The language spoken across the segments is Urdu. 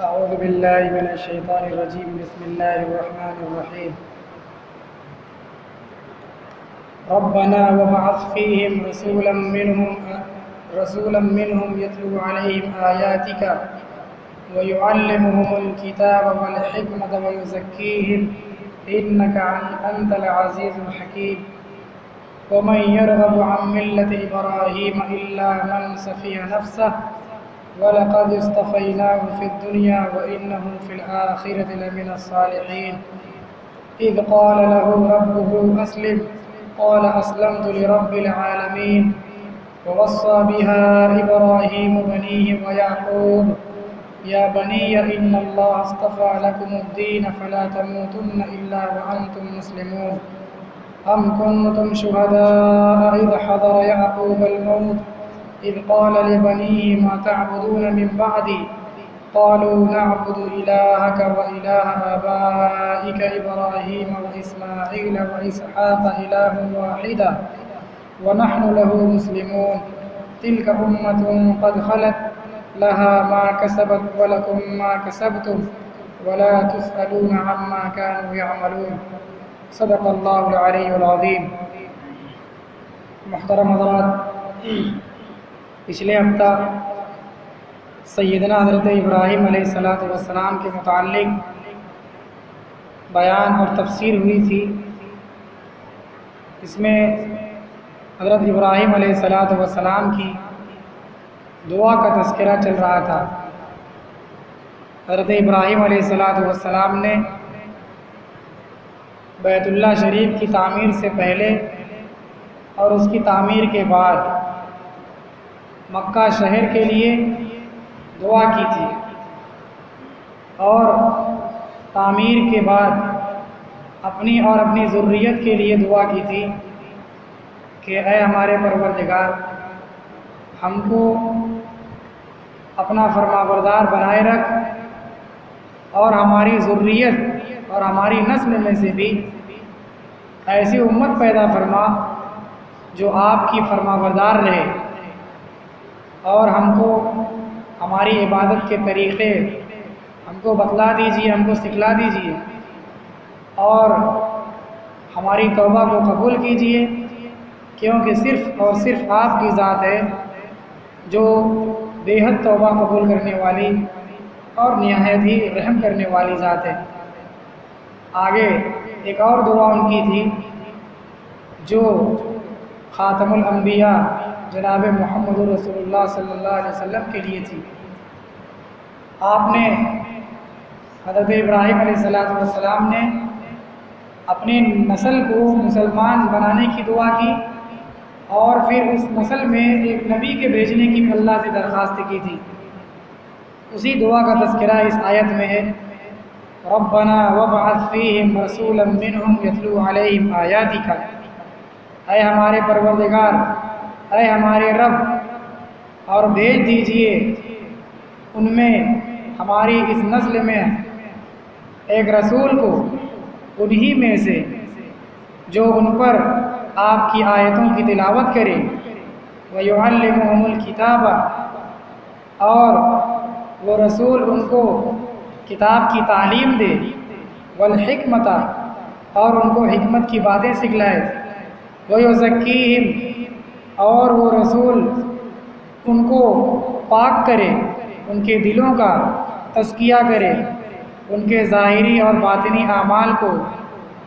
أعوذ بالله من الشيطان الرجيم. بسم الله الرحمن الرحيم. ربنا وابعث فيهم رسولا منهم يتلو عليهم آياتك ويعلمهم الكتاب والحكمة ويزكيهم إنك أنت العزيز الحكيم. ومن يرغب عن ملة إبراهيم إلا من سفه نفسه وَلَقَدِ اصْطَفَيْنَاهُ فِي الدُّنْيَا وَإِنَّهُ فِي الْآخِرَةِ لَمِنَ الصَّالِحِينَ. إِذْ قَالَ لَهُ رَبُّهُ أَسْلِمْ قَالَ أَسْلَمْتُ لِرَبِّ الْعَالَمِينَ. وَوَصَّى بِهَا إِبْرَاهِيمُ بَنِيهِ وَيَعْقُوبُ يَا بَنِيَّ إِنَّ اللَّهَ اصْطَفَى لَكُمُ الدِّينَ فَلَا تَمُوتُنَّ إِلَّا وَأَنْتُمْ مُسْلِمُونَ. أَمْ كُنْتُمْ شُهَدَاءَ إِذْ حَضَرَ يَعْقُوبَ الْمَوْتُ إذ قال لبنيه ما تعبدون من بعدي قالوا نعبد إلهك وإله آبائك إبراهيم وإسماعيل وإسحاق إله واحدا ونحن له مسلمون. تلك أمة قد خلت لها ما كسبت ولكم ما كسبتم ولا تسألون عما كانوا يعملون. صدق اللہ العلی العظیم. محترم حضرات، پچھلے ہفتہ سیدنا حضرت ابراہیم علیہ السلام کے متعلق بیان اور تفسیر ہوئی تھی. اس میں حضرت ابراہیم علیہ السلام کی دعا کا تذکرہ چل رہا تھا. حضرت ابراہیم علیہ السلام نے بیت اللہ شریف کی تعمیر سے پہلے اور اس کی تعمیر کے بعد مکہ شہر کے لیے دعا کی تھی، اور تعمیر کے بعد اپنی اور اپنی ذریت کے لیے دعا کی تھی کہ اے ہمارے پروردگار، ہم کو اپنا فرمانبردار بنائے رکھ اور ہماری ذریت اور ہماری نسل میں سے بھی ایسی امت پیدا فرما جو آپ کی فرمانبردار رہے، اور ہم کو ہماری عبادت کے طریقے ہم کو بتلا دیجیے، ہم کو سکھلا دیجیے، اور ہماری توبہ کو قبول کیجیے، کیونکہ صرف اور صرف آپ کی ذات ہے جو بے حد توبہ قبول کرنے والی اور نہایت ہی رحم کرنے والی ذات ہے. آگے ایک اور دعا ان کی تھی جو خاتم الانبیاء جناب محمد رسول اللہ صلی اللہ علیہ وسلم کے لیے تھی. آپ نے حضرت ابراہیم علیہ السلام نے اپنی نسل کو مسلمان بنانے کی دعا کی، اور پھر اس نسل میں ایک نبی کے بھیجنے کی اللہ سے درخواست کی تھی. اسی دعا کا تذکرہ اس آیت میں ہے. ربنا وابعث فیہم رسولا منہم یتلو علیہم آیاتک. اے ہمارے پروردگار، اے ہمارے رب، اور بھیج دیجئے ان میں ہماری اس نسل میں ایک رسول کو، انہی میں سے جو ان پر آپ کی آیتوں کی تلاوت کرے. وَيُعَلِّمُهُمُ الْكِتَابَ، اور وہ رسول ان کو کتاب کی تعلیم دے. وَالْحِكْمَةَ، اور ان کو حکمت کی باتیں سکھلائے. وَيُزَكِّيهِمْ، اور وہ رسول ان کو پاک کرے، ان کے دلوں کا تزکیہ کرے، ان کے ظاہری اور باطنی اعمال کو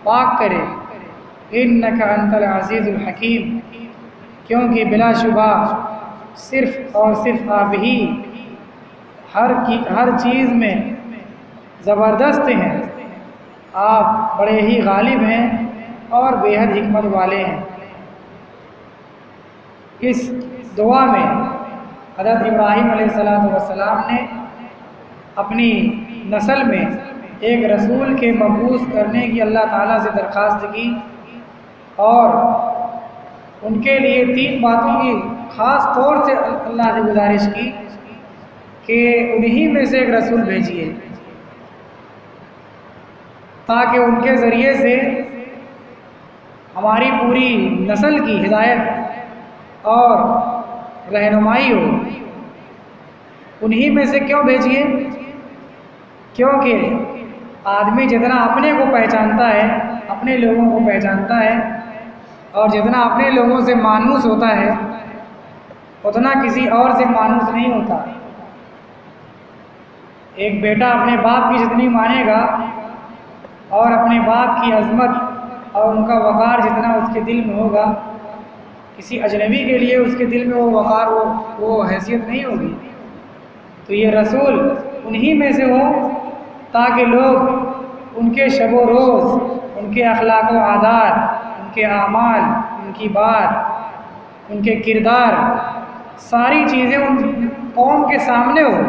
پاک کرے. اِنَّكَ أَنْتَ الْعَزِيزُ الْحَكِيمُ، کیونکہ بلا شبہ صرف اور صرف آپ ہی ہر چیز میں زبردست ہیں. آپ بڑے ہی غالب ہیں اور بے حد حکمت والے ہیں. اس دعا میں حضرت ابراہیم علیہ السلام نے اپنی نسل میں ایک رسول کے مبعوث کرنے کی اللہ تعالیٰ سے درخواست کی، اور ان کے لیے 3 باتوں کی خاص طور سے اللہ سے گزارش کی کہ انہی میں سے ایک رسول بھیجیے، تاکہ ان کے ذریعے سے ہماری پوری نسل کی ہدایت اور رہنمائی ہو. انہی میں سے کیوں بھیجیے؟ کیونکہ آدمی جتنا اپنے کو پہچانتا ہے، اپنے لوگوں کو پہچانتا ہے، اور جتنا اپنے لوگوں سے مانوس ہوتا ہے اتنا کسی اور سے مانوس نہیں ہوتا۔ ایک بیٹا اپنے باپ کی جتنی مانے گا اور اپنے باپ کی عظمت اور ان کا وقار جتنا اس کے دل میں ہوگا، کسی اجنبی کے لیے اس کے دل میں وہ وقار وہ حیثیت نہیں ہوگی۔ تو یہ رسول انہی میں سے ہو تاکہ لوگ ان کے شب و روز، ان کے اخلاق و عادات، ان کے اعمال، ان کی بات، ان کے کردار، ساری چیزیں ان قوم کے سامنے ہو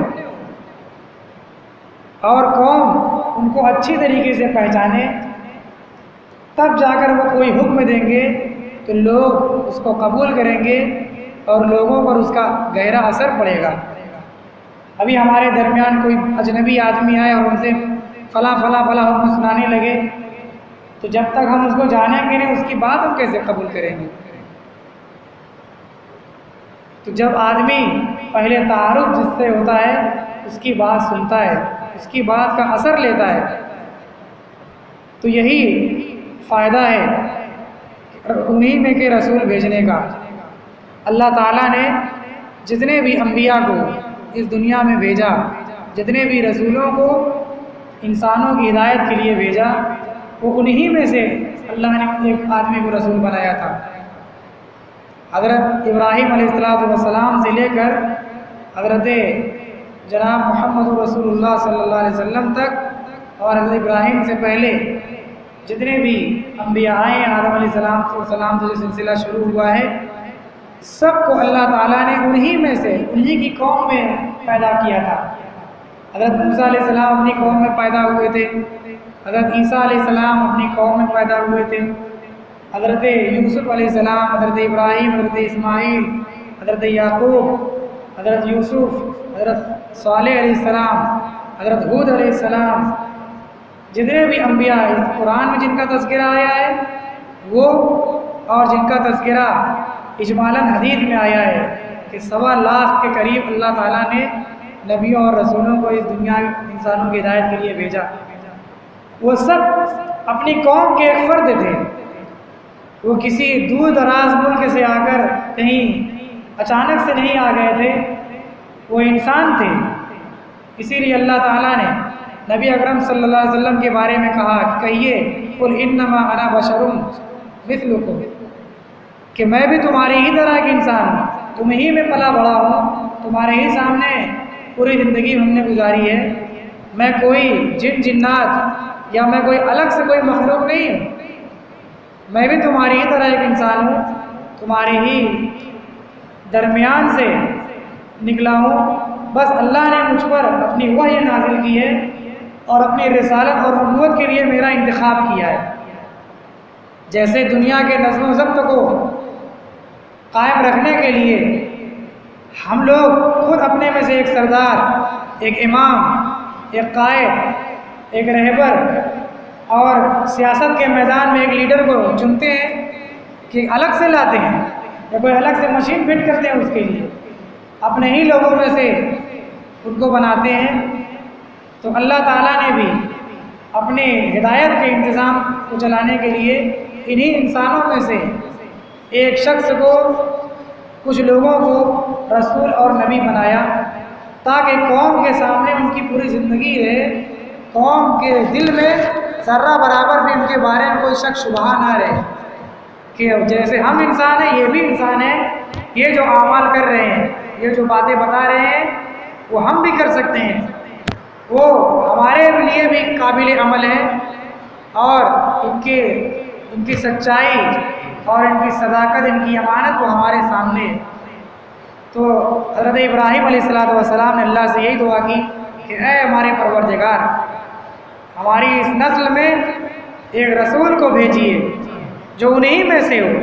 اور قوم ان کو اچھی طریقے سے پہچانے، تب جا کر وہ کوئی حکم دیں گے تو لوگ اس کو قبول کریں گے اور لوگوں پر اس کا گہرا اثر پڑے گا۔ ابھی ہمارے درمیان کوئی اجنبی آدمی آئے اور ان سے فلاں فلاں فلاں حکم سنانے لگے تو جب تک ہم اس کو جانیں گے نہیں، اس کی بات ہم کیسے قبول کریں گے؟ تو جب آدمی پہلے تعارف جس سے ہوتا ہے اس کی بات سنتا ہے، اس کی بات کا اثر لیتا ہے، تو یہی فائدہ ہے انہی میں کے رسول بھیجنے کا۔ اللہ تعالیٰ نے جتنے بھی انبیاء کو اس دنیا میں بھیجا، جتنے بھی رسولوں کو انسانوں کی ہدایت کے لیے بھیجا، وہ انہی میں سے اللہ نے ایک آدمی کو رسول بنایا تھا۔ حضرت ابراہیم علیہ السلام سے لے کر حضرت جناب محمد رسول اللہ صلی اللہ علیہ وسلم تک، اور حضرت ابراہیم سے پہلے جتنے بھی انبیاء آئے ہیں، آدم علیہ السلام سے جو سلسلہ شروع ہوا ہے، سب کو اللہ تعالیٰ نے انہی میں سے، انہی کی قوم میں پیدا کیا تھا۔ حضرت موسیٰ علیہ السلام اپنی قوم میں پیدا ہوئے تھے، حضرت عیسیٰ علیہ السلام اپنی قوم میں پیدا ہوئے تھے، حضرت یوسف علیہ السلام، حضرت ابراہیم، حضرت اسماعیل، حضرت یعقوب، حضرت یوسف، حضرت صالح علیہ السلام، حضرت ہود علیہ السلام، جتنے بھی انبیاء قرآن میں جن کا تذکرہ آیا ہے وہ، اور جن کا تذکرہ اجمالاً حدیث میں آیا ہے کہ 1.25 لاکھ کے قریب اللہ تعالیٰ نے نبیوں اور رسولوں کو اس دنیا انسانوں کی ہدایت کے لیے بھیجا، وہ سب اپنی قوم کے ایک فرد تھے۔ وہ کسی دور دراز ملک سے آ کر کہیں اچانک سے نہیں آ گئے تھے، وہ انسان تھے۔ اسی لیے اللہ تعالیٰ نے نبی اکرم صلی اللہ علیہ وسلم کے بارے میں کہا کہ کہیے قل انما انا بشر مثلکم، کہ میں بھی تمہاری ہی طرح کے انسان ہوں، تم ہی میں پلا بڑا ہوں، تمہارے ہی سامنے پوری زندگی ہم نے گزاری ہے، میں کوئی جن جنات یا میں کوئی الگ سے کوئی مخلوق نہیں ہوں، میں بھی تمہاری ہی طرح ایک انسان ہوں، تمہارے ہی درمیان سے نکلا ہوں، بس اللہ نے مجھ پر اپنی وحی نازل کی ہے اور اپنی رسالت اور نبوت کے لیے میرا انتخاب کیا ہے۔ جیسے دنیا کے نظم و ضبط کو قائم رکھنے کے لیے ہم لوگ خود اپنے میں سے ایک سردار، ایک امام، ایک قائد، ایک رہبر اور سیاست کے میدان میں ایک لیڈر کو چنتے ہیں کہ الگ سے لاتے ہیں یا کوئی الگ سے مشین فٹ کرتے ہیں، اس کے لیے اپنے ہی لوگوں میں سے ان کو بناتے ہیں، تو اللہ تعالیٰ نے بھی اپنے ہدایت کے انتظام کو چلانے کے لیے انہی انسانوں میں سے ایک شخص کو، کچھ لوگوں کو رسول اور نبی بنایا تاکہ قوم کے سامنے ان کی پوری زندگی رہے، قوم کے دل میں ذرہ برابر بھی ان کے بارے میں کوئی شک شبہ نہ رہے کہ جیسے ہم انسان ہیں یہ بھی انسان ہیں، یہ جو اعمال کر رہے ہیں، یہ جو باتیں بتا رہے ہیں وہ ہم بھی کر سکتے ہیں، وہ ہمارے لیے بھی قابل عمل ہے، اور ان کی سچائی اور ان کی صداقت، ان کی امانت وہ ہمارے سامنے ہے۔ تو حضرت ابراہیم علیہ السلام نے اللہ سے یہی دعا کی کہ اے ہمارے پروردگار، ہماری اس نسل میں ایک رسول کو بھیجیے جو انہی میں سے ہو،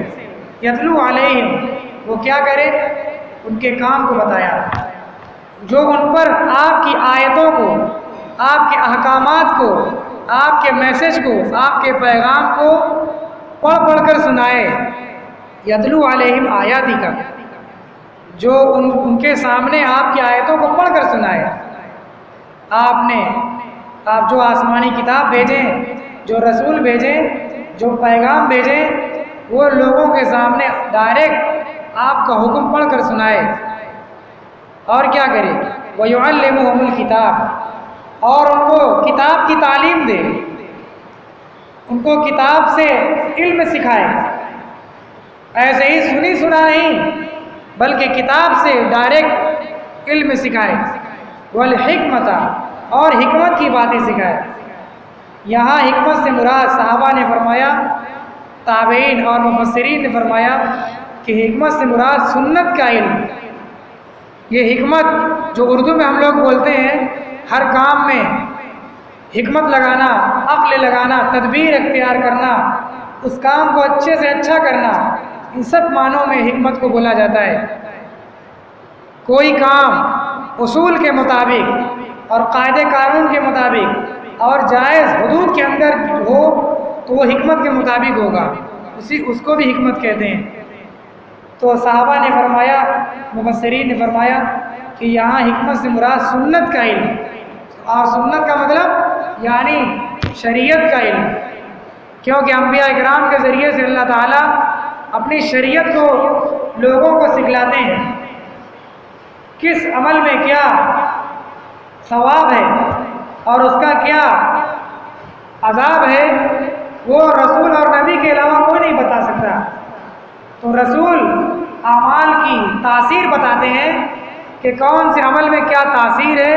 یتلو علیہم، وہ کیا کرے، ان کے کام کو بتایا، جو ان پر آپ کی آیتوں کو، آپ کے احکامات کو، آپ کے میسج کو، آپ کے پیغام کو پڑھ کر سنائے، یتلو علیہم آیاتی کا، جو ان کے سامنے آپ کی آیتوں کو پڑھ کر سنائے۔ آپ نے آپ جو آسمانی کتاب بھیجیں، جو رسول بھیجیں، جو پیغام بھیجیں، وہ لوگوں کے سامنے ڈائریکٹ آپ کا حکم پڑھ کر سنائے، اور کیا کرے؟ وَيُعَلِّمُهُمُ الْكِتَابَ، اور ان کو کتاب کی تعلیم دے، ان کو کتاب سے علم سکھائے، ایسے ہی سنی سنا نہیں بلکہ کتاب سے ڈائریکٹ علم سکھائے، وَالْحِکْمَةَ، اور حکمت کی باتیں سکھائے۔ یہاں حکمت سے مراد صحابہ نے فرمایا، تابعین اور مفسرین نے فرمایا کہ حکمت سے مراد سنت کا علم۔ یہ حکمت جو اردو میں ہم لوگ بولتے ہیں، ہر کام میں حکمت لگانا، عقل لگانا، تدبیر اختیار کرنا، اس کام کو اچھے سے اچھا کرنا، ان سب معنوں میں حکمت کو بولا جاتا ہے۔ کوئی کام اصول کے مطابق اور قاعدے قانون کے مطابق اور جائز حدود کے اندر ہو تو وہ حکمت کے مطابق ہوگا، اس کو بھی حکمت کہتے ہیں۔ تو صحابہ نے فرمایا، مفسرین نے فرمایا کہ یہاں حکمت سے مراد سنت کا علم، اور سنت کا مطلب یعنی شریعت کا علم، کیونکہ انبیاء اکرام کے ذریعے سے اللہ تعالیٰ اپنی شریعت کو لوگوں کو سکھلاتے ہیں، کس عمل میں کیا ثواب ہے اور اس کا کیا عذاب ہے، وہ رسول اور نبی کے علاوہ کوئی نہیں بتا سکتا۔ تو رسول اعمال کی تاثیر بتاتے ہیں کہ کون سے عمل میں کیا تاثیر ہے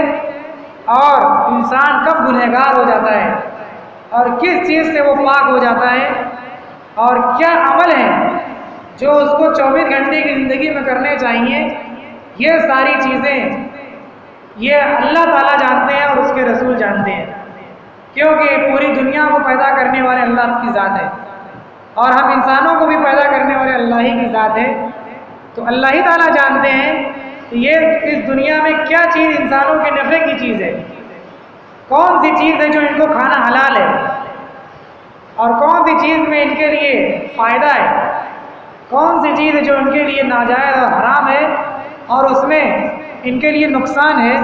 اور انسان کب گنہگار ہو جاتا ہے اور کس چیز سے وہ پاک ہو جاتا ہے، اور کیا عمل ہے جو اس کو 24 گھنٹے کی زندگی میں کرنے چاہیے۔ یہ ساری چیزیں یہ اللہ تعالیٰ جانتے ہیں اور اس کے رسول جانتے ہیں، کیونکہ پوری دنیا کو پیدا کرنے والے اللہ کی ذات ہے، اور ہم انسانوں کو بھی پیدا کرنے والے اللہ ہی کی ذات ہے۔ تو اللہ ہی تعالیٰ جانتے ہیں کہ یہ اس دنیا میں کیا چیز انسانوں کے نفع کی چیز ہے، کون سی چیز ہے جو ان کو کھانا حلال ہے، اور کون سی چیز میں ان کے لیے فائدہ ہے، کون سی چیز ہے جو ان کے لیے ناجائز اور حرام ہے اور اس میں ان کے لیے نقصان ہے۔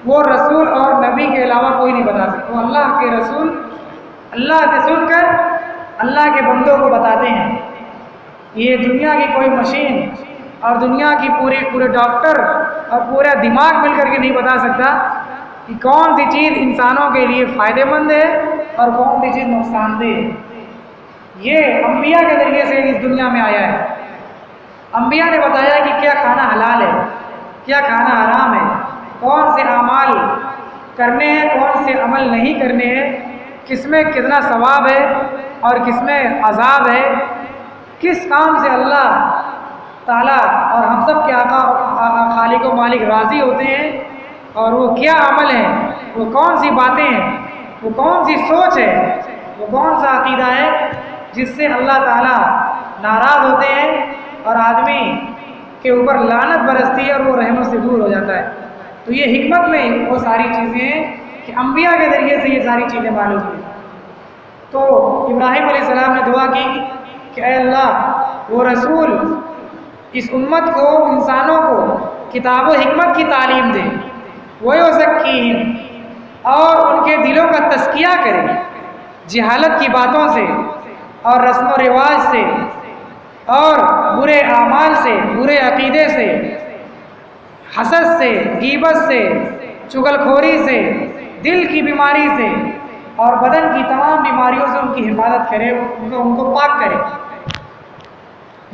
وہ رسول اور نبی کے علاوہ کوئی نہیں بتا سکتا، وہ اللہ کے رسول اللہ سے سن کر اللہ کے بندوں کو بتاتے ہیں۔ یہ دنیا کی کوئی مشین اور دنیا کی پورے ڈاکٹر اور پورا دماغ مل کر کے نہیں بتا سکتا کہ کون سی چیز انسانوں کے لیے فائدہ مند ہے اور کون سی چیز نقصان دہ ہے۔ یہ انبیاء کے ذریعے سے اس دنیا میں آیا ہے۔ انبیاء نے بتایا کہ کیا کھانا حلال ہے، کیا کھانا حرام ہے، کون سے اعمال کرنے ہیں، کون سے عمل نہیں کرنے ہیں، کس میں کتنا ثواب ہے اور کس میں عذاب ہے، کس کام سے اللہ تعالیٰ اور ہم سب کے آقا خالق و مالک راضی ہوتے ہیں، اور وہ کیا عمل ہے، وہ کون سی باتیں ہیں، وہ کون سی سوچ ہے، وہ کون سا عقیدہ ہے جس سے اللہ تعالیٰ ناراض ہوتے ہیں اور آدمی کے اوپر لعنت برستی ہے اور وہ رحمت سے دور ہو جاتا ہے۔ تو یہ حکمت میں وہ ساری چیزیں ہیں کہ انبیاء کے ذریعے سے یہ ساری چیزیں معلوم ہوئی۔ تو ابراہیم علیہ السلام نے دعا کی کہ اے اللہ وہ رسول اس امت کو، انسانوں کو کتاب و حکمت کی تعلیم دے، وَيُزَكِّيهِمْ، اور ان کے دلوں کا تزکیہ کرے جہالت کی باتوں سے اور رسم و رواج سے اور برے اعمال سے، برے عقیدے سے، حسد سے، غیبت سے، چغلخوری سے، دل کی بیماری سے اور بدن کی تمام بیماریوں سے ان کی حفاظت کرے، ان کو پاک کرے۔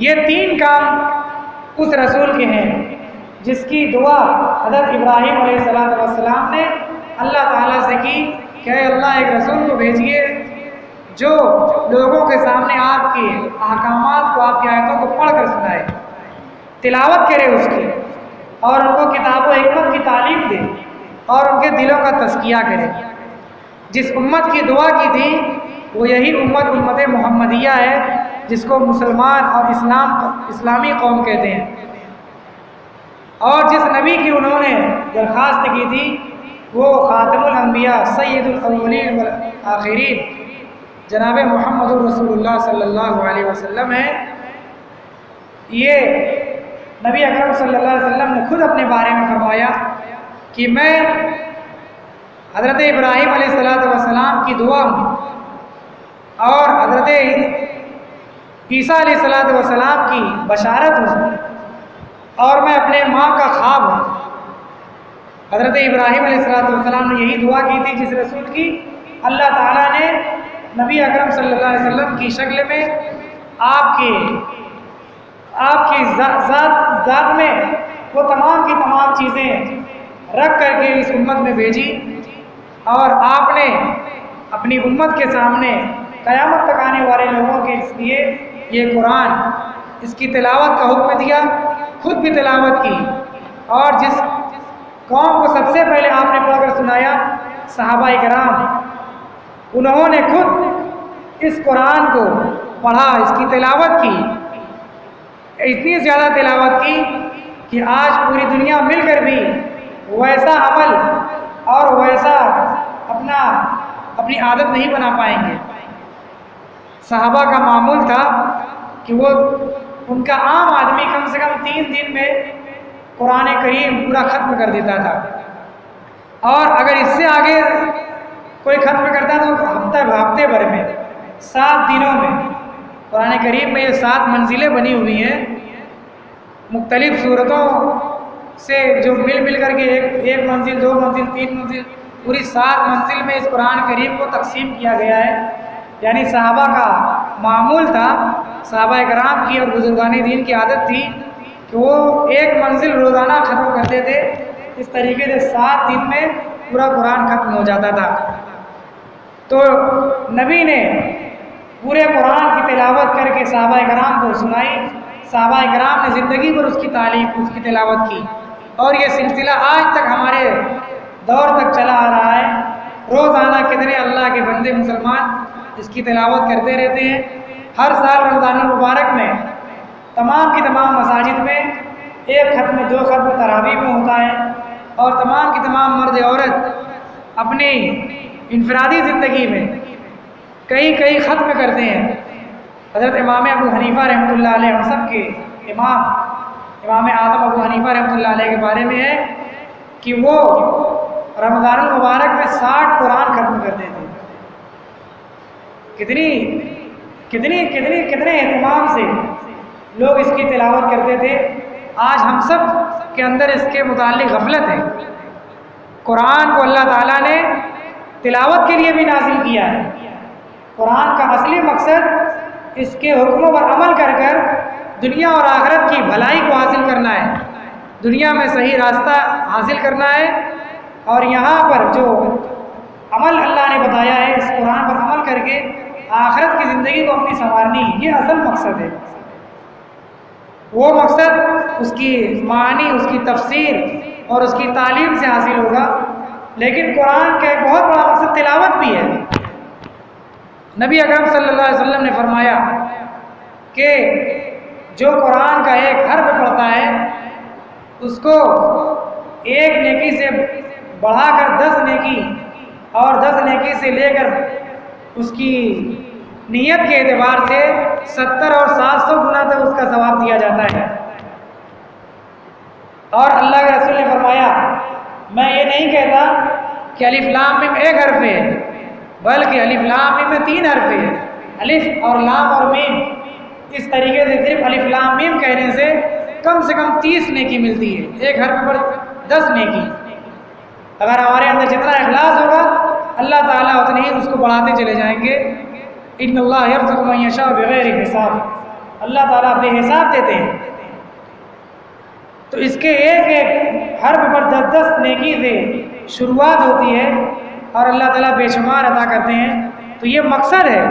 یہ 3 کام اس رسول کے ہیں جس کی دعا حضرت ابراہیم علیہ السلام نے اللہ تعالیٰ سے کی کہ اے اللہ ایک رسول کو بھیجیے جو لوگوں کے سامنے آپ کے احکامات کو، آپ کی آیتوں کو پڑھ کر سنائے، تلاوت کرے اس کی، اور ان کو کتاب و حکمت کی تعلیم دے اور ان کے دلوں کا تزکیہ کرے۔ جس امت کی دعا کی تھی وہ یہی امت محمدیہ ہے، جس کو مسلمان اور اسلامی قوم کہتے ہیں، اور جس نبی کی انہوں نے درخواست کی تھی وہ خاتم الانبیاء سید الاولین والآخرین جناب محمد رسول اللہ صلی اللہ علیہ وسلم ہے۔ یہ نبی اکرم صلی اللہ علیہ وسلم نے خود اپنے بارے میں فرمایا کہ میں حضرت ابراہیم علیہ السلام کی دعا اور حضرت عیسیٰ علیہ السلام کی بشارت ہوں اور میں اپنے ماں کا خواب ہوں۔ حضرت ابراہیم علیہ السلام نے یہی دعا کی تھی جس رسول کی اللہ تعالیٰ نے نبی اکرم صلی اللہ علیہ وسلم کی شکل میں آپ کی ذات میں وہ تمام کی تمام چیزیں رکھ کر کے اس امت میں بھیجی، اور آپ نے اپنی امت کے سامنے قیامت تک آنے والے لوگوں کے لیے یہ قرآن، اس کی تلاوت کا حکم دیا، خود بھی تلاوت کی، اور جس قوم کو سب سے پہلے آپ نے پڑھ کر سنایا صحابہ کرام، انہوں نے خود اس قرآن کو پڑھا، اس کی تلاوت کی، اتنی زیادہ تلاوت کی کہ آج پوری دنیا مل کر بھی ویسا عمل اور ویسا اپنی عادت نہیں بنا پائیں گے۔ صحابہ کا معمول تھا کہ ان کا عام آدمی کم سے کم 3 دن میں قرآن کریم پورا ختم کر دیتا تھا، اور اگر اس سے آگے کوئی ختم کرتا تو ہفتے بھر میں 7 دنوں میں۔ قرآن کریم میں یہ 7 منزلیں بنی ہوئی ہیں، مختلف صورتوں سے جو مل کر کے ایک منزل، 2 منزل، 3 منزل، پوری 7 منزل میں اس قرآن کریم کو تقسیم کیا گیا ہے۔ یعنی صحابہ کا معمول تھا، صحابہ کرام کی اور بزرگان دین کی عادت تھی کہ وہ ایک منزل روزانہ ختم کرتے تھے، اس طریقے سے 7 دن میں پورا قرآن ختم ہو جاتا تھا۔ تو نبی نے پورے قرآن کی تلاوت کر کے صحابہ کرام کو سنائی، صحابہ کرام نے زندگی پر اس کی تعلیم، اس کی تلاوت کی، اور یہ سلسلہ آج تک ہمارے دور تک چلا آ رہا ہے۔ روزانہ کتنے اللہ کے بندے مسلمان اس کی تلاوت کرتے رہتے ہیں۔ ہر سال رمضان المبارک میں تمام کی تمام مساجد میں 1 ختم 2 ختم تراویح میں ہوتا ہے، اور تمام کی تمام مرد عورت اپنی انفرادی زندگی میں کئی ختم کرتے ہیں۔ حضرت امام ابو حنیفہ رحمۃ اللہ علیہ، ہم سب کے امام اعظم ابو حنیفہ رحمۃ اللہ علیہ کے بارے میں ہے کہ وہ رمضان المبارک میں 60 قرآن ختم کرتے تھے۔ کتنے اہتمام سے لوگ اس کی تلاوت کرتے تھے۔ آج ہم سب کے اندر اس کے متعلق غفلت ہے۔ قرآن کو اللہ تعالیٰ نے تلاوت کے لیے بھی نازل کیا ہے۔ قرآن کا اصلی مقصد اس کے حکموں پر عمل کر دنیا اور آخرت کی بھلائی کو حاصل کرنا ہے، دنیا میں صحیح راستہ حاصل کرنا ہے، اور یہاں پر جو عمل اللہ نے بتایا ہے اس قرآن پر عمل کر کے آخرت کی زندگی کو اپنی سنوارنی ہے، یہ اصل مقصد ہے۔ وہ مقصد اس کی معانی، اس کی تفسیر اور اس کی تعلیم سے حاصل ہوگا، لیکن قرآن کا ایک بہت بڑا مقصد تلاوت بھی ہے۔ نبی اکرم صلی اللہ علیہ وسلم نے فرمایا کہ جو قرآن کا ایک حرف پڑھتا ہے اس کو 1 نیکی سے بڑھا کر 10 نیکی، اور 10 نیکی سے لے کر اس کی نیت کے اعتبار سے 70 اور 700 گنا تک اس کا ثواب دیا جاتا ہے۔ اور اللہ کے رسول نے فرمایا، میں یہ نہیں کہتا کہ الف لام میم 1 حرف ہے، بلکہ الف لام میم میں 3 حرف ہے۔ الف اور لام اور میم، اس طریقے سے صرف الف لام میم کہنے سے کم 30 نیکی ملتی ہے، 1 حرف پر 10 نیکی۔ اگر ہمارے اندر جتنا اخلاص ہوگا اللہ تعالیٰ اتنے ہی اس کو بڑھاتے چلے جائیں گے۔ ان اللہ یرزق من یشاء بغیر حساب، اللہ تعالیٰ اپنے حساب دیتے ہیں۔ تو اس کے ایک حرف پر 10 نیکی سے شروعات ہوتی ہے، اور اللہ تعالیٰ بے شمار عطا کرتے ہیں۔ تو یہ مقصد ہے،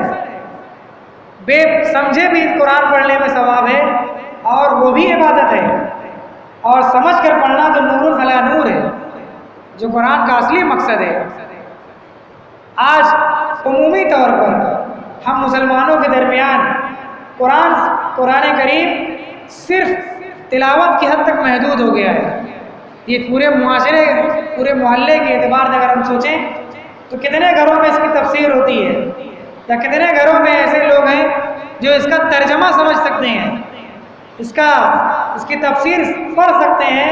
بے سمجھے بھی قرآن پڑھنے میں ثواب ہے، اور وہ بھی عبادت ہے، اور سمجھ کر پڑھنا تو نور علی نور ہے، جو قرآن کا اصلی مقصد ہے۔ آج عمومی طور پر ہم مسلمانوں کے درمیان قرآن کریم صرف تلاوت کی حد تک محدود ہو گیا ہے۔ یہ پورے معاشرے، پورے محلے کے اعتبار سے اگر ہم سوچیں تو کتنے گھروں میں اس کی تفسیر ہوتی ہے، یا کتنے گھروں میں ایسے لوگ ہیں جو اس کا ترجمہ سمجھ سکتے ہیں، اس کی تفسیر پڑھ سکتے ہیں،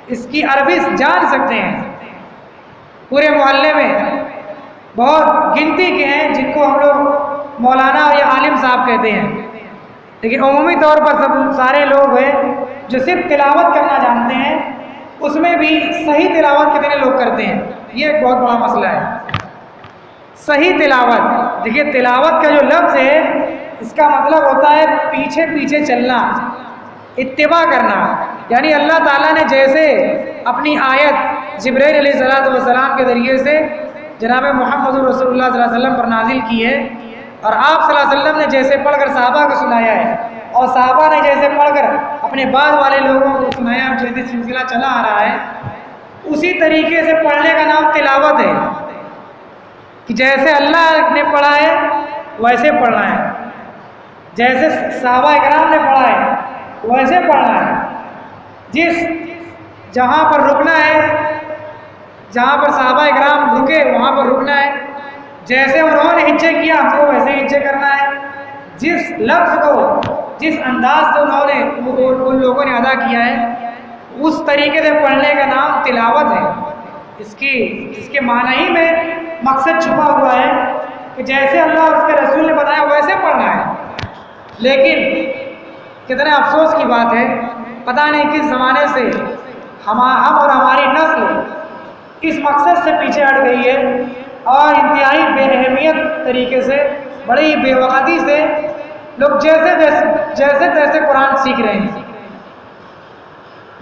اس کی عربی جان سکتے ہیں، پورے محلے میں بہت گنتی کے ہیں جن کو ہم لوگ مولانا اور یا عالم صاحب کہتے ہیں، لیکن عمومی طور پر سب سارے لوگ ہیں جو صرف تلاوت کرنا جانتے ہیں، اس میں بھی صحیح تلاوت کتنے لوگ کرتے ہیں، یہ ایک بہت بڑا مسئلہ ہے۔ صحیح تلاوت، دیکھیے تلاوت کا جو لفظ ہے اس کا مطلب ہوتا ہے پیچھے پیچھے چلنا، اتباع کرنا، یعنی اللہ تعالیٰ نے جیسے اپنی آیت جبرائیل علیہ السلام کے ذریعے سے جناب محمد رسول اللہ صلی اللہ علیہ وسلم پر نازل کی ہے، اور آپ صلی اللہ علیہ وسلم نے جیسے پڑھ کر صحابہ کو سنایا ہے، اور صحابہ نے جیسے پڑھ کر اپنے بعد والے لوگوں کو سنایا، جیسے سلسلہ چلا آ رہا ہے، اسی طریقے سے پڑھنے کا نام تلاوت ہے کہ جیسے اللہ نے پڑھا ہے ویسے پڑھنا ہے، جیسے صحابہ اکرام نے پڑھا ہے ویسے پڑھنا ہے، جس جہاں پر رکنا ہے، جہاں پر صحابہ اکرام رکے وہاں پر رکنا ہے، جیسے انہوں نے ہجے کیا ہم کو ویسے ہجے کرنا ہے، جس لفظ کو جس انداز سے انہوں نے ان لوگوں نے ادا کیا ہے اس طریقے سے پڑھنے کا نام تلاوت ہے۔ اس کے معنی ہی میں مقصد چھپا ہوا ہے کہ جیسے اللہ اور اس کے رسول نے بتایا ویسے پڑھنا ہے، لیکن کتنے افسوس کی بات ہے، پتہ نہیں کس زمانے سے ہم اور ہماری نسل اس مقصد سے پیچھے ہٹ گئی ہے، اور انتہائی بے اہمیت طریقے سے، بڑی بے وقتی سے لوگ جیسے تیسے قرآن سیکھ رہے ہیں،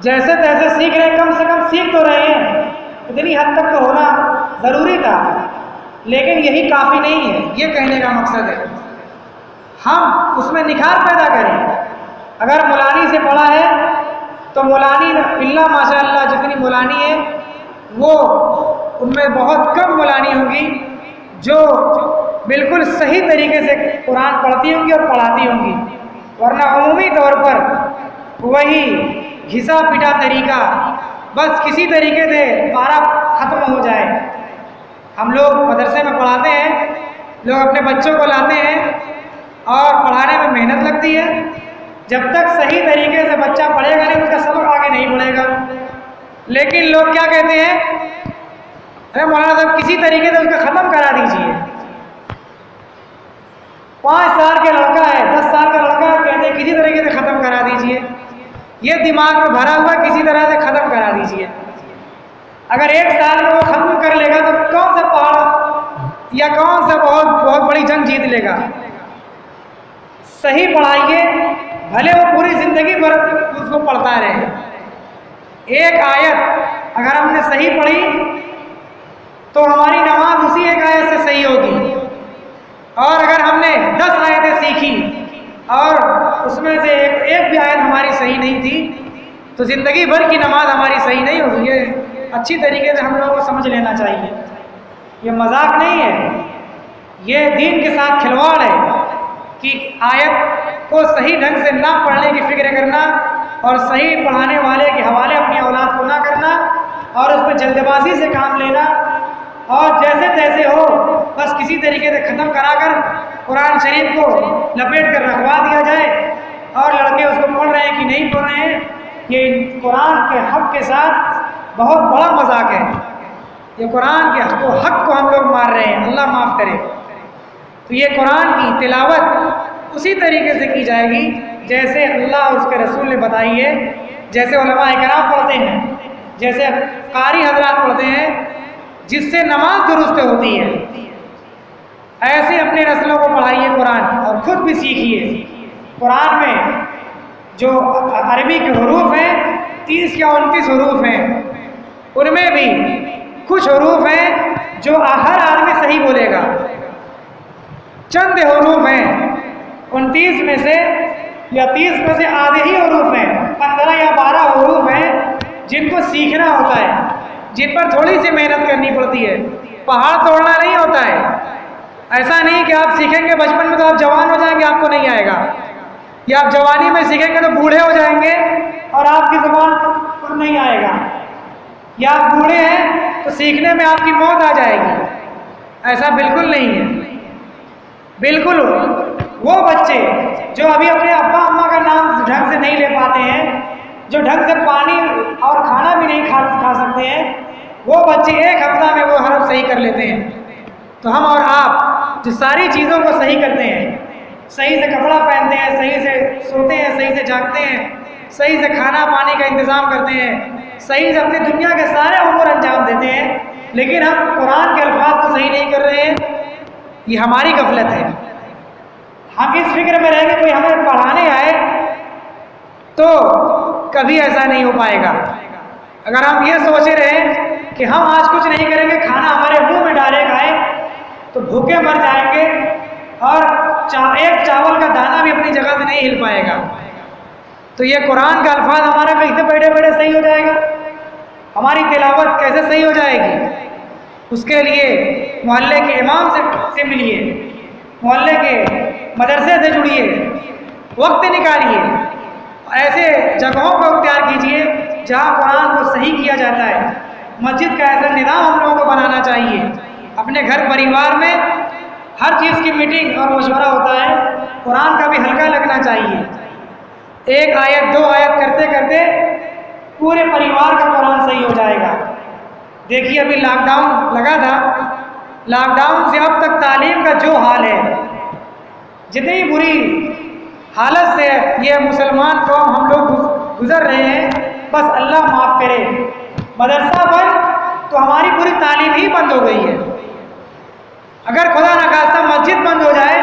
جیسے تیسے سیکھ رہے ہیں، کم سے کم سیکھ تو رہے ہیں، اتنی حد تک تو ہونا ضروری تھا، لیکن یہی کافی نہیں ہے، یہ کہنے کا مقصد ہے ہم اس میں نکھار پیدا کریں۔ اگر مولانی سے پڑھا ہے تو مولانی اللہ ماشاء اللہ جتنی مولانی ہے وہ ان میں بہت کم مولانی ہوں گی جو بالکل صحیح طریقے سے قرآن پڑھتی ہوں گی اور پڑھاتی ہوں گی، ورنہ عمومی طور پر وہی گھسا پٹا طریقہ، بس کسی طریقے سے پارا ختم ہو جائے۔ ہم لوگ مدرسے میں پڑھاتے ہیں، لوگ اپنے بچوں کو لاتے ہیں اور پڑھانے میں محنت لگتی ہے، جب تک صحیح طریقے سے بچہ پڑھے گا نہیں اس کا سبق آگے نہیں بڑھے گا، لیکن لوگ کیا کہتے ہیں، ارے مولانا صاحب کسی طریقے سے اس کو ختم کرا دیجئے۔ 5 سال کا لڑکا ہے، 10 سال کا لڑکا ہے، کہتے ہیں کسی طریقے سے ختم کرا دیجئے، یہ دماغ میں بھرا ہوا کسی طرح سے ختم کرا دیجئے۔ اگر 1 سال میں وہ ختم کر لے گا تو کون سا پہاڑ یا کون سا بہت بڑی جنگ جیت لے گا۔ صحیح پڑھائیے، بھلے وہ پوری زندگی بھر اس کو پڑھتا رہے۔ ایک آیت اگر ہم نے صحیح پڑھی تو ہماری نماز اسی ایک آیت سے صحیح ہوگی، اور اگر ہم نے 10 آیتیں سیکھی اور اس میں سے ایک بھی آیت ہماری صحیح نہیں تھی تو زندگی بھر کی نماز ہماری صحیح نہیں ہوگی۔ یہ اچھی طریقے سے ہم لوگوں کو سمجھ لینا چاہیے، یہ مذاق نہیں ہے، یہ دین کے ساتھ کھلواڑ ہے کہ آیت کو صحیح ڈھنگ سے نہ پڑھنے کی فکر کرنا اور صحیح پڑھانے والے کے حوالے اپنی اولاد کو نہ کرنا اور اس میں جلد بازی سے کام لینا اور جیسے تیسے ہو بس کسی طریقے سے ختم کرا کر قرآن شریف کو لپیٹ کر رکھوا دیا جائے اور لڑکے اس کو پڑھ رہے ہیں کہ نہیں پڑھ رہے ہیں، یہ قرآن کے حق کے ساتھ بہت بڑا مذاق ہے۔ یہ قرآن کے حق کو ہم لوگ مار رہے ہیں، اللہ معاف کرے۔ تو یہ قرآن کی تلاوت اسی طریقے سے کی جائے گی جیسے اللہ اور اس کے رسول نے بتائی ہے، جیسے علماء کرام پڑھتے ہیں، جیسے قاری حضرات پڑھتے ہیں، جس سے نماز درست ہوتی ہے، ایسے اپنے نسلوں کو پڑھائیے قرآن اور خود بھی سیکھیے۔ قرآن میں جو عربی کے حروف ہیں 30 یا 29 حروف ہیں، ان میں بھی کچھ حروف ہیں جو ہر آدمی صحیح بولے گا، چند حروف ہیں 29 میں سے یا 30 میں سے آدھے ہی حروف ہیں، 15 یا 12 حروف ہیں جن کو سیکھنا ہوتا ہے، جن پر تھوڑی سی محنت کرنی پڑتی ہے، پہاڑ توڑنا نہیں ہوتا ہے۔ ایسا نہیں کہ آپ سیکھیں گے بچپن میں تو آپ جوان ہو جائیں گے آپ کو نہیں آئے گا، یا آپ جوانی میں سیکھیں گے تو بوڑھے ہو جائیں گے اور آپ کی زبان پر نہیں آئے گا، یا آپ بوڑھے ہیں تو سیکھنے میں آپ کی موت آ جائے گی۔ ایسا بالکل نہیں ہے۔ بالکل وہ بچے جو ابھی اپنے ابا اماں کا نام ڈھنگ سے نہیں لے پاتے ہیں، جو ڈھنگ سے پانی اور کھانا بھی نہیں کھا سکتے ہیں، وہ بچے ایک ہفتہ میں وہ حرف صحیح کر لیتے ہیں، تو ہم اور آپ جو ساری چیزوں کو صحیح کرتے ہیں، صحیح سے کپڑا پہنتے ہیں، صحیح سے سوتے ہیں، صحیح سے جاگتے ہیں، صحیح سے کھانا پانی کا انتظام کرتے ہیں، صحیح سے اپنی دنیا کے سارے امور انجام دیتے ہیں، لیکن ہم قرآن کے الفاظ کو صحیح نہیں کر رہے ہیں، یہ ہماری غفلت ہے۔ ہم اس فکر میں رہیں گے کوئی ہمیں پڑھانے آئے تو کبھی ایسا نہیں ہو پائے گا۔ اگر ہم یہ سوچے رہے کہ ہم آج کچھ نہیں کریں گے، کھانا ہمارے منہ میں ڈائریکٹ آئے تو بھوکے مر جائیں گے، اور ایک چاول کا دانہ بھی اپنی جگہ سے نہیں ہل پائے گا۔ تو یہ قرآن کا الفاظ ہمارا کیسے بیٹھے بیٹھے صحیح ہو جائے گا؟ ہماری تلاوت کیسے صحیح ہو جائے گی؟ اس کے لیے محلے کے امام سے ملیے، محلے کے مدرسے سے جڑیے، وقت نکالیے، ایسے جگہوں کو اختیار کیجیے جہاں قرآن کو صحیح کیا جاتا ہے۔ مسجد کا ایسا نظام ہم لوگوں کو بنانا چاہیے۔ اپنے گھر پریوار میں ہر چیز کی میٹنگ اور مشورہ ہوتا ہے، قرآن کا بھی حلقہ لگنا چاہیے۔ ایک آیت دو آیت کرتے کرتے پورے پریوار کا قرآن صحیح ہو جائے گا۔ دیکھیے ابھی لاک ڈاؤن لگا تھا، لاک ڈاؤن سے اب تک تعلیم کا جو حال ہے، جتنی بری حالت سے یہ مسلمان قوم ہم لوگ گزر رہے ہیں، بس اللہ معاف کرے۔ مدرسہ بند تو ہماری پوری تعلیم ہی بند ہو گئی ہے۔ اگر خدا نخواستہ مسجد بند ہو جائے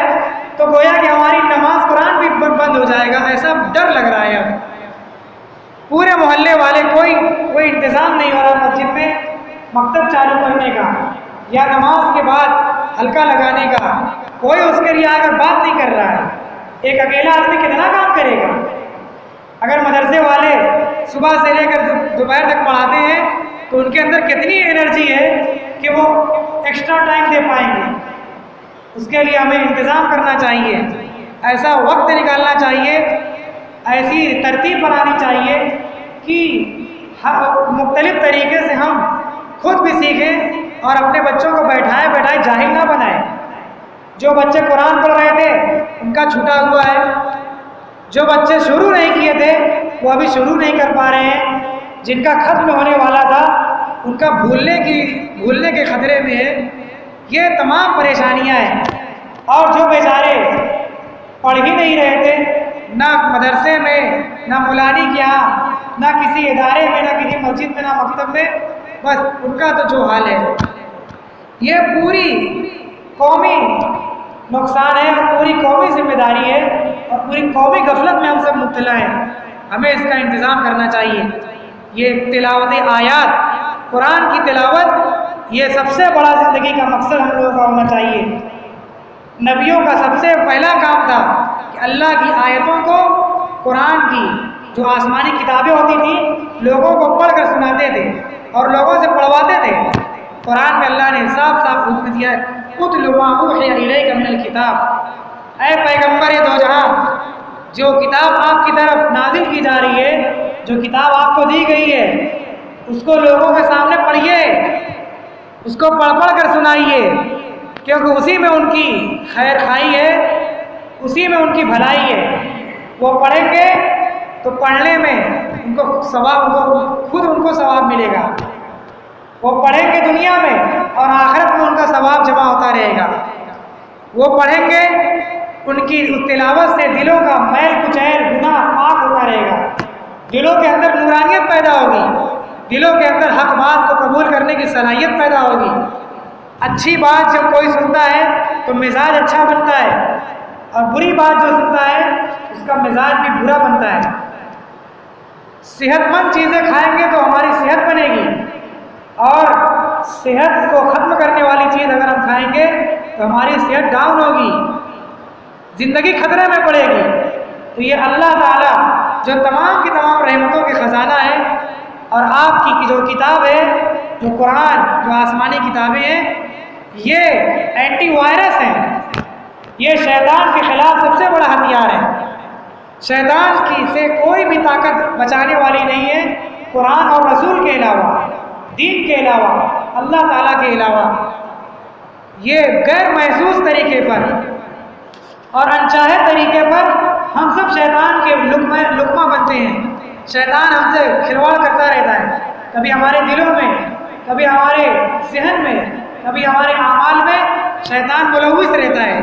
تو گویا کہ ہماری نماز قرآن بھی بند ہو جائے گا، ایسا ڈر لگ رہا ہے۔ اب پورے محلے والے کوئی انتظام نہیں ہو رہا مسجد میں مکتب چالو کرنے کا یا نماز کے بعد حلقہ لگانے کا، کوئی اس کے لیے آ کر بات نہیں کر رہا ہے۔ ایک اکیلا آدمی کتنا کام کرے گا؟ اگر مدرسے والے صبح سے لے کر دوپہر تک پڑھاتے ہیں تو ان کے اندر کتنی انرجی ہے کہ وہ ایکسٹرا ٹائم دے پائیں گے۔ اس کے لیے ہمیں انتظام کرنا چاہیے، ایسا وقت نکالنا چاہیے، ایسی ترتیب بنانی چاہیے کہ مختلف طریقے سے ہم خود بھی سیکھیں اور اپنے بچوں کو بیٹھائے جاہل نہ بنائیں۔ جو بچے قرآن پڑھ رہے تھے ان کا چھوٹا ہوا ہے، جو بچے شروع نہیں کیے تھے وہ ابھی شروع نہیں کر پا رہے ہیں، جن کا ختم ہونے والا تھا ان کا بھولنے کے خطرے میں ہے۔ یہ تمام پریشانیاں ہیں، اور جو بیچارے پڑھ ہی نہیں رہے تھے، نہ مدرسے میں، نہ مولانی کے یہاں، نہ کسی ادارے میں، نہ کسی مسجد میں، نہ مکتب میں، بس ان کا تو جو حال ہے، یہ پوری قومی نقصان ہے اور پوری قومی ذمہ داری ہے اور پوری قومی غفلت میں ہم سب مبتلا ہیں۔ ہمیں اس کا انتظام کرنا چاہیے۔ یہ تلاوت آیات، قرآن کی تلاوت، یہ سب سے بڑا زندگی کا مقصد ہم لوگوں کا ہونا چاہیے۔ نبیوں کا سب سے پہلا کام تھا کہ اللہ کی آیتوں کو، قرآن کی جو آسمانی کتابیں ہوتی تھیں، لوگوں کو پڑھ کر سناتے تھے اور لوگوں سے پڑھواتے تھے۔ قرآن میں اللہ نے صاف صاف حکم دیا ہے، اتل ما اوحی الیک من الکتاب، اے پیغمبر دو جہاں، جو کتاب آپ کی طرف نازل کی جا رہی ہے، جو کتاب آپ کو دی گئی ہے، اس کو لوگوں کے سامنے پڑھیے، اس کو پڑھ کر سنائیے، کیونکہ اسی میں ان کی خیر خائی ہے، اسی میں ان کی بھلائی ہے۔ وہ پڑھیں گے تو پڑھنے میں ان کو ثواب، خود ان کو ثواب ملے گا۔ وہ پڑھیں گے دنیا میں اور آخرت میں ان کا ثواب جمع ہوتا رہے گا۔ وہ پڑھیں گے، ان کی تلاوت سے دلوں کا میل کچیل گناہ پاک ہوتا رہے گا، دلوں کے اندر نورانیت پیدا ہوگی، دلوں کے اندر حق بات کو قبول کرنے کی صلاحیت پیدا ہوگی۔ اچھی بات جب کوئی سنتا ہے تو مزاج اچھا بنتا ہے، اور بری بات جو سنتا ہے اس کا مزاج بھی برا بنتا ہے۔ صحت مند چیزیں کھائیں گے تو ہماری صحت بنے گی، اور صحت کو ختم کرنے والی چیز اگر ہم کھائیں گے تو ہماری صحت ڈاؤن ہوگی، زندگی خطرے میں پڑے گی۔ تو یہ اللہ تعالیٰ جو تمام کی تمام رحمتوں کے خزانہ ہے، اور آپ کی جو کتاب ہے، جو قرآن، جو آسمانی کتابیں ہیں، یہ اینٹی وائرس ہیں، یہ شیطان کے خلاف سب سے بڑا ہتھیار ہے۔ شیطان کی سے کوئی بھی طاقت بچانے والی نہیں ہے، قرآن اور رسول کے علاوہ، دین کے علاوہ، اللہ تعالیٰ کے علاوہ۔ یہ غیر محسوس طریقے پر اور انچاہے طریقے پر ہم سب شیطان کے لقمہ بنتے ہیں۔ شیطان ہم سے کھلواڑ کرتا رہتا ہے، کبھی ہمارے دلوں میں کبھی ہمارے ذہن میں، کبھی ہمارے اعمال میں شیطان ملوث رہتا ہے۔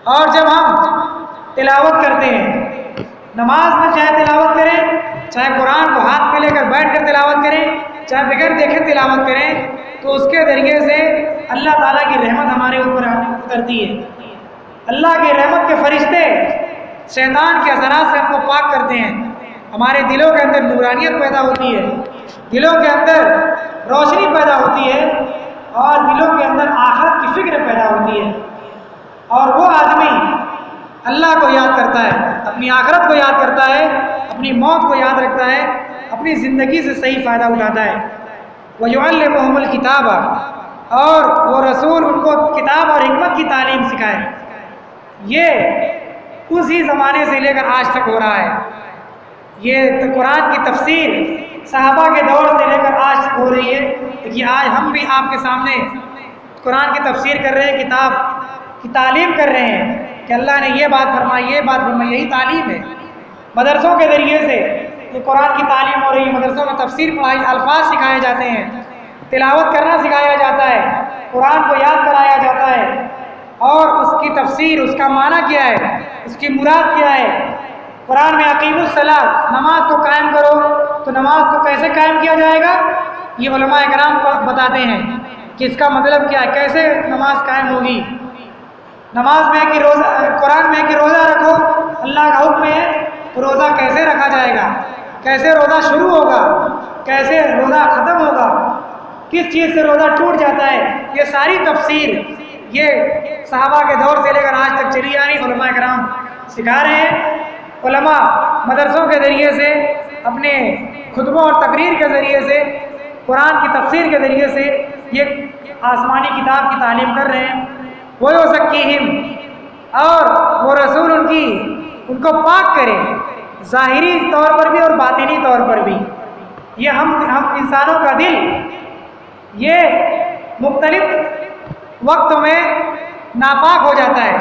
اور جب ہم تلاوت کرتے ہیں، نماز میں چاہے تلاوت کریں، چاہے قرآن کو ہاتھ میں لے کر بیٹھ کر تلاوت کریں، چاہے بغیر دیکھے تلاوت کریں، تو اس کے ذریعے سے اللہ تعالیٰ کی رحمت ہمارے اوپر اترتی ہے۔ اللہ کی رحمت کے فرشتے شیطان کے اثرات سے ہم کو پاک کرتے ہیں، ہمارے دلوں کے اندر نورانیت پیدا ہوتی ہے، دلوں کے اندر روشنی پیدا ہوتی ہے، اور دلوں کے اندر آخرت کی فکر پیدا ہوتی ہے، اور وہ آدمی اللہ کو یاد کرتا ہے، اپنی آخرت کو یاد کرتا ہے، اپنی موت کو یاد رکھتا ہے، اپنی زندگی سے صحیح فائدہ اٹھاتا ہے۔ وَيُعَلِّمُهُمُ الْكِتَابَ، اور وہ رسول ان کو کتاب اور حکمت کی تعلیم سکھائے۔ یہ اسی زمانے سے لے کر آج تک ہو رہا ہے۔ یہ قرآن کی تفسیر صحابہ کے دور سے لے کر آج تک ہو رہی ہے، کہ آج ہم بھی آپ کے سامنے قرآن کی تفسیر کر رہے ہیں، کتاب کی تعلیم کر رہے ہیں کہ اللہ نے یہ بات فرمائی، یہ بات فرمائی، یہی تعلیم ہے۔ مدرسوں کے ذریعے سے یہ قرآن کی تعلیم ہو رہی ہے، مدرسوں میں تفسیر پڑھائی، الفاظ سکھائے جاتے ہیں، تلاوت کرنا سکھایا جاتا ہے، قرآن کو یاد کرایا جاتا ہے، اور اس کی تفسیر، اس کا معنی کیا ہے، اس کی مراد کیا ہے۔ قرآن میں اقیم الصلاۃ، نماز کو قائم کرو، تو نماز کو کیسے قائم کیا جائے گا، یہ علماء کرام بتاتے ہیں کہ اس کا مطلب کیا ہے، کیسے نماز قائم ہوگی۔ نماز میں کہ روزہ، قرآن میں کہ روزہ رکھو، اللہ کا حکم ہے، تو روزہ کیسے رکھا جائے گا، کیسے روزہ شروع ہوگا، کیسے روزہ ختم ہوگا، کس چیز سے روزہ ٹوٹ جاتا ہے، یہ ساری تفسیر یہ صحابہ کے دور سے لے کر آج تک چلی آ رہی، علماء کرام سکھا رہے ہیں۔ علماء مدرسوں کے ذریعے سے، اپنے خطبوں اور تقریر کے ذریعے سے، قرآن کی تفسیر کے ذریعے سے یہ آسمانی کتاب کی تعلیم کر رہے ہیں۔ وَيُزَكِّيهِمْ، اور وہ رسول ان کو پاک کرے، ظاہری طور پر بھی اور باطنی طور پر بھی۔ یہ ہم انسانوں کا دل یہ مختلف وقتوں میں ناپاک ہو جاتا ہے۔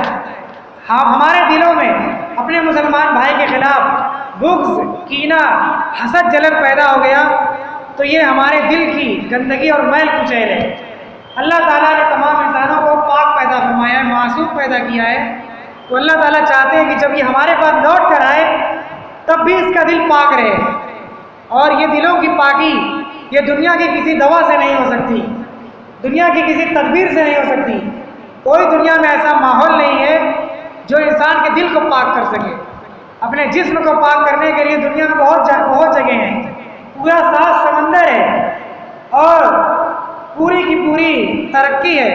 ہمارے دلوں میں اپنے مسلمان بھائی کے خلاف بغض، کینہ، حسد، جلن پیدا ہو گیا، تو یہ ہمارے دل کی گندگی اور میل کچیل ہے۔ اللہ تعالیٰ نے تمام انسانوں کو پاک پیدا فرمایا ہے، معصوم پیدا کیا ہے، تو اللہ تعالیٰ چاہتے ہیں کہ جب یہ ہمارے پاس لوٹ کر آئے تب بھی اس کا دل پاک رہے۔ اور یہ دلوں کی پاکی یہ دنیا کی کسی دوا سے نہیں ہو سکتی، دنیا کی کسی تدبیر سے نہیں ہو سکتی۔ کوئی دنیا میں ایسا ماحول نہیں ہے جو انسان کے دل کو پاک کر سکے۔ اپنے جسم کو پاک کرنے کے لیے دنیا میں بہت جگہ ہیں، پورا 7 سمندر ہے، اور پوری کی پوری ترقی ہے،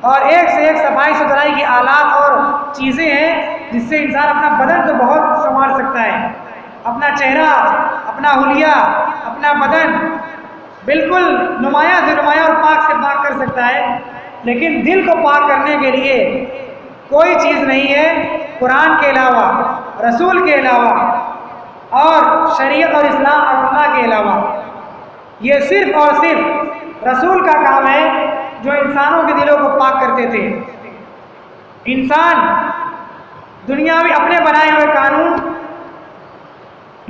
اور ایک سے ایک صفائی ستھرائی کی آلات اور چیزیں ہیں جس سے انسان اپنا بدن تو بہت سنوار سکتا ہے، اپنا چہرہ، اپنا حلیہ، اپنا بدن بالکل نمایاں سے نمایاں اور پاک سے پاک کر سکتا ہے، لیکن دل کو پاک کرنے کے لیے کوئی چیز نہیں ہے قرآن کے علاوہ، رسول کے علاوہ، اور شریعت اور اسلام اور اللہ کے علاوہ۔ یہ صرف اور صرف رسول کا کام ہے جو انسانوں کے دلوں کو پاک کرتے تھے۔ انسان دنیاوی اپنے بنائے ہوئے قانون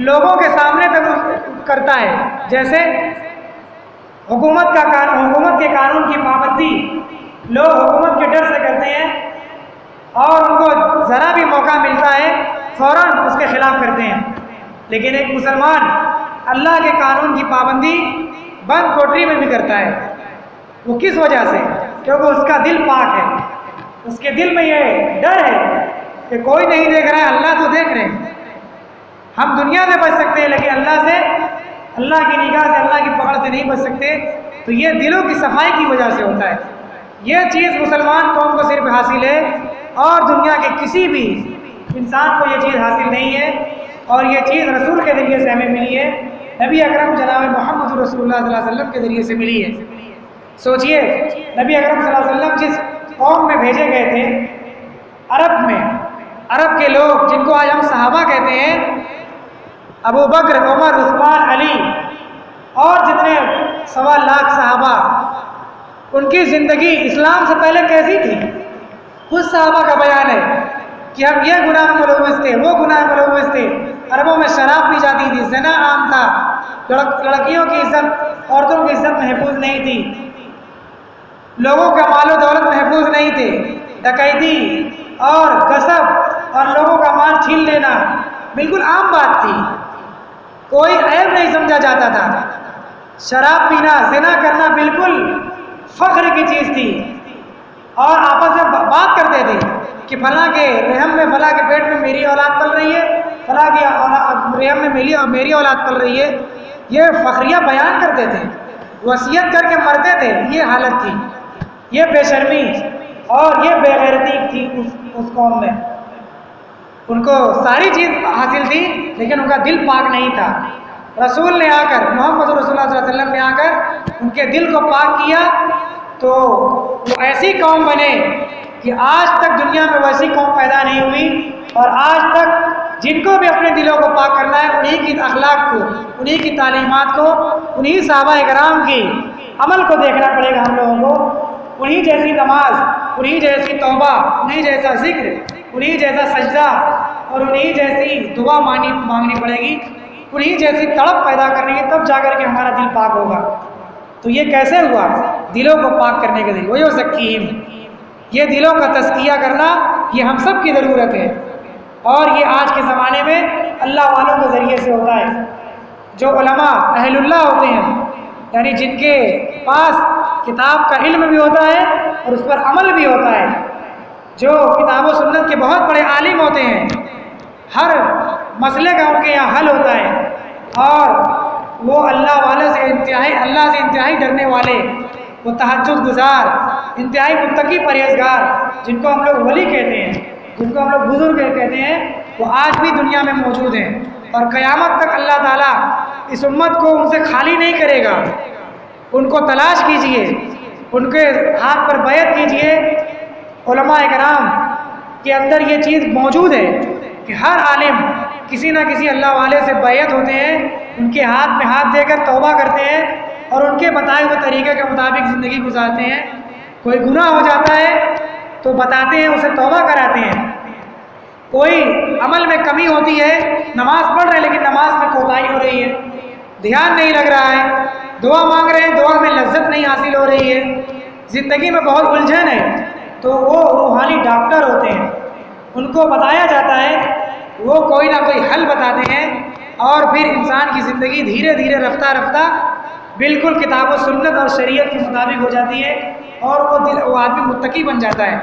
لوگوں کے سامنے تک کرتا ہے، جیسے حکومت کے قانون کی پابندی لوگ حکومت کے ڈر سے کرتے ہیں، اور ان کو ذرا بھی موقع ملتا ہے فوراً اس کے خلاف کرتے ہیں۔ لیکن ایک مسلمان اللہ کے قانون کی پابندی بند کوٹری میں بھی کرتا ہے۔ وہ کس وجہ سے؟ کیونکہ اس کا دل پاک ہے، اس کے دل میں یہ ڈر ہے کہ کوئی نہیں دیکھ رہا ہے، اللہ تو دیکھ رہے ہیں۔ ہم دنیا سے بچ سکتے ہیں لیکن اللہ سے، اللہ کی نگاہ سے، اللہ کی پکڑ سے نہیں بچ سکتے۔ تو یہ دلوں کی صفائی کی وجہ سے ہوتا ہے۔ یہ چیز مسلمان قوم کو صرف حاصل ہے، اور دنیا کے کسی بھی انسان کو یہ چیز حاصل نہیں ہے، اور یہ چیز رسول کے ذریعے سے ہمیں ملی ہے، نبی اکرم جناب محمد رسول اللہ صلی اللہ علیہ وسلم کے ذریعے سے ملی ہے۔ سوچئے نبی اکرم صلی اللہ علیہ وسلم جس قوم میں بھیجے گئے تھے، عرب میں، عرب کے لوگ جن کو آج ہم صحابہ کہتے ہیں، ابو بکر، عمر، عثمان، علی اور جتنے 1.25 لاکھ صحابہ، ان کی زندگی اسلام سے پہلے کیسی تھی؟ خود صحابہ کا بیان ہے کہ ہم یہ گناہ میں ملوث تھے، وہ گناہ میں ملوث تھے۔ عربوں میں شراب پی جاتی تھی، زنا عام تھا، لڑکیوں کی عزت، عورتوں کی عزت محفوظ نہیں تھی، لوگوں کا مال و دولت محفوظ نہیں تھے، ڈکیتی اور غصب اور لوگوں کا مال چھین لینا بالکل عام بات تھی، کوئی عیب نہیں سمجھا جاتا تھا، شراب پینا، زنا کرنا بالکل فخر کی چیز تھی، اور آپس میں بات کرتے تھے کہ فلاں کے رحم میں، فلاں کے پیٹ میں میری اولاد پل رہی ہے، فلاں کے رحم میں میری اولاد پل رہی ہے، یہ فخریہ بیان کرتے تھے، وصیت کر کے مرتے تھے، یہ حالت تھی، یہ بے شرمی اور یہ بے غیرتی تھی اس قوم میں، ان کو ساری چیز حاصل تھی لیکن ان کا دل پاک نہیں تھا۔ رسول نے آ کر، محمد رسول اللہ صلی اللہ علیہ وسلم نے آ کر ان کے دل کو پاک کیا تو وہ ایسی قوم بنے کہ آج تک دنیا میں ویسی قوم پیدا نہیں ہوئی، اور آج تک جن کو بھی اپنے دلوں کو پاک کرنا ہے انہی کی اخلاق کو، انہی کی تعلیمات کو، انہی صحابہ کرام کی عمل کو دیکھنا پڑے گا ہم لوگوں کو، انہی جیسی نماز، انہی جیسی توبہ، انہی جیسا ذکر، انہی جیسا سجدہ اور انہی جیسی دعا مانگنی پڑے گی، انہی جیسی تڑپ پیدا کرنی ہے، تب جا کر کے ہمارا دل پاک ہوگا۔ تو یہ کیسے ہوا؟ دلوں کو پاک کرنے کے ذریعے، وہی زکیم، یہ دلوں کا تزکیہ کرنا یہ ہم سب کی ضرورت ہے، اور یہ آج کے زمانے میں اللہ والوں کے ذریعے سے ہوتا ہے، جو علماء اہل اللہ ہوتے ہیں، یعنی جن کے پاس کتاب کا علم بھی ہوتا ہے اور اس پر عمل بھی ہوتا ہے، جو کتاب و سنت کے بہت بڑے عالم ہوتے ہیں، ہر مسئلے کا ان کے یہاں حل ہوتا ہے، اور وہ اللہ والے سے انتہائی ڈرنے والے، وہ تہجد گزار، انتہائی متقی پرہیزگار، جن کو ہم لوگ ولی کہتے ہیں، جن کو ہم لوگ بزرگ کہتے ہیں، وہ آج بھی دنیا میں موجود ہیں، اور قیامت تک اللہ تعالیٰ اس امت کو ان سے خالی نہیں کرے گا۔ ان کو تلاش کیجئے، ان کے ہاتھ پر بیعت کیجئے۔ علماء کرام کے اندر یہ چیز موجود ہے کہ ہر عالم کسی نہ کسی اللہ والے سے بیعت ہوتے ہیں، ان کے ہاتھ میں ہاتھ دے کر توبہ کرتے ہیں اور ان کے بتائے ہوئے طریقے کے مطابق زندگی گزارتے ہیں۔ کوئی گناہ ہو جاتا ہے تو بتاتے ہیں، اسے توبہ کراتے ہیں، کوئی عمل میں کمی ہوتی ہے، نماز پڑھ رہے ہیں لیکن نماز میں کوتاہی ہو رہی ہے، دھیان نہیں لگ رہا ہے، دعا مانگ رہے ہیں، دعا میں لذت نہیں حاصل ہو رہی ہے، زندگی میں بہت الجھن ہے، تو وہ روحانی ڈاکٹر ہوتے ہیں، ان کو بتایا جاتا ہے، وہ کوئی نہ کوئی حل بتاتے ہیں، اور پھر انسان کی زندگی دھیرے دھیرے رفتہ رفتہ بالکل کتاب و سنت اور شریعت کے مطابق ہو جاتی ہے، اور وہ آدمی متقی بن جاتا ہے۔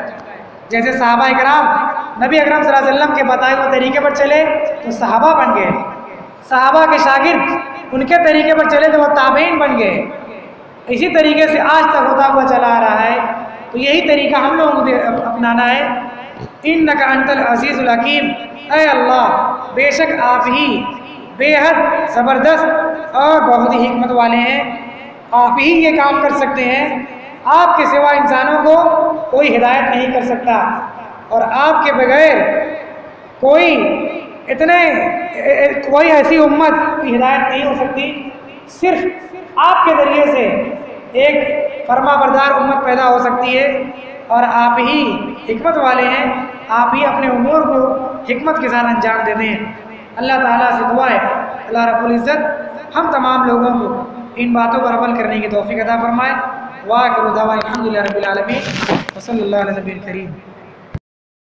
جیسے صحابہ کرام نبی اکرم صلی اللہ علیہ وسلم کے بتائے ہوئے طریقے پر چلے تو صحابہ بن گئے، صحابہ کے شاگرد ان کے طریقے پر چلے تو وہ تابعین بن گئے، اسی طریقے سے آج تک ہوتا ہوا چلا آ رہا ہے۔ تو یہی طریقہ ہم لوگوں کو بھی اپنانا ہے۔ انک انت العزیز الحکیم، اے اللہ بے شک آپ ہی بے حد زبردست اور بہت ہی حکمت والے ہیں، آپ ہی یہ کام کر سکتے ہیں، آپ کے سوا انسانوں کو کوئی ہدایت نہیں کر سکتا، اور آپ کے بغیر کوئی ایسی امت کی ہدایت نہیں ہو سکتی، صرف آپ کے ذریعے سے ایک فرما بردار امت پیدا ہو سکتی ہے، اور آپ ہی حکمت والے ہیں، آپ ہی اپنے امور کو حکمت کے ساتھ انجام دیتے ہیں۔ اللہ تعالیٰ سے دعا ہے اللہ رب العزت ہم تمام لوگوں کو ان باتوں پر عمل کرنے کی توفیق عطا فرمائے۔ وآخر دعوانا الحمد للہ رب العالمین، وصلی اللہ علیہ نبی الکریم۔